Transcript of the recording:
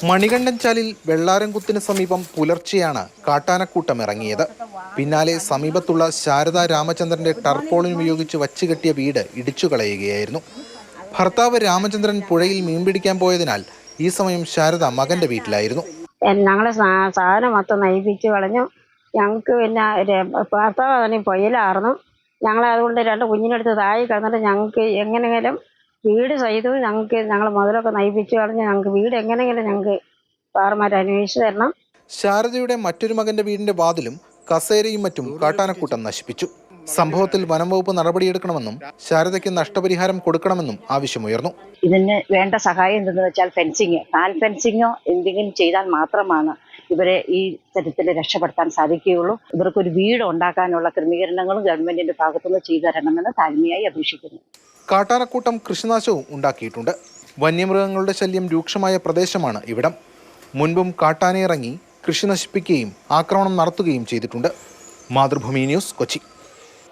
മണികണ്ഠൻചാലിൽ വെള്ളാരംകുത്തിന് സമീപം പുലർച്ചെയാണ് കാട്ടാനക്കൂട്ടം ഇറങ്ങിയത്. പിന്നാലെ സമീപത്തുള്ള ശാരദാ രാമചന്ദ്രന്റെ ടർപോളിൻ ഉപയോഗിച്ച് വച്ചുകെട്ടിയ വീട് ഇടിച്ചുകളയുകയായിരുന്നു. ഭർത്താവ് രാമചന്ദ്രൻ പുഴയിൽ മീൻ പിടിക്കാൻ പോയതിനാൽ ഈ സമയം ശാരദ മകന്റെ വീട്ടിലായിരുന്നു. ഞങ്ങളെ സാധനം മൊത്തം നയിപ്പിച്ച് കളഞ്ഞു. ഞങ്ങൾക്ക് പിന്നെ ഭർത്താവ് പൊയ്യലായിരുന്നു. ഞങ്ങളതുകൊണ്ട് 2 കുഞ്ഞിനെടുത്ത് താഴെ കിടന്നിട്ട് ഞങ്ങൾക്ക് എങ്ങനെയെങ്കിലും വീട് ചെയ്തു. ഞങ്ങൾ മുതലൊക്കെ നയിപ്പിച്ച് കളഞ്ഞ് ഞങ്ങൾക്ക് വീട് എങ്ങനെയെങ്കിലും ഞങ്ങൾക്ക് സാറുമാർ അന്വേഷിച്ച് തരണം. ശാരദയുടെ മറ്റൊരു മകന്റെ വീടിന്റെ വാതിലും കസേരയും മറ്റും കാട്ടാനക്കൂട്ടം നശിപ്പിച്ചു. സംഭവത്തിൽ വനംവകുപ്പ് നടപടിയെടുക്കണമെന്നും ശാരദയ്ക്ക് നഷ്ടപരിഹാരം കൊടുക്കണമെന്നും ആവശ്യമുയർന്നു. ഇതിന് വേണ്ട സഹായം എന്തെന്ന് വെച്ചാൽ ഹാൻഡ് ഫെൻസിങ്ങോ എന്തെങ്കിലും ചെയ്താൽ മാത്രമാണ് ഇവരെ ഈ തരത്തിൽ രക്ഷപ്പെടുത്താൻ സാധിക്കുകയുള്ളൂ. ഇവർക്കൊരു വീട് ഉണ്ടാക്കാനുള്ള ക്രമീകരണങ്ങളും ഗവൺമെന്റിന്റെ ഭാഗത്തുനിന്ന് ചെയ്തു തരണമെന്ന് താഴ്മയായി അപേക്ഷിക്കുന്നു. കാട്ടാനക്കൂട്ടം കൃഷിനാശവും ഉണ്ടാക്കിയിട്ടുണ്ട്. വന്യമൃഗങ്ങളുടെ ശല്യം രൂക്ഷമായ പ്രദേശമാണ് ഇവിടം. മുൻപും കാട്ടാനയിറങ്ങി കൃഷി നശിപ്പിക്കുകയും ആക്രമണം നടത്തുകയും ചെയ്തിട്ടുണ്ട്. മാതൃഭൂമി ന്യൂസ്, കൊച്ചി.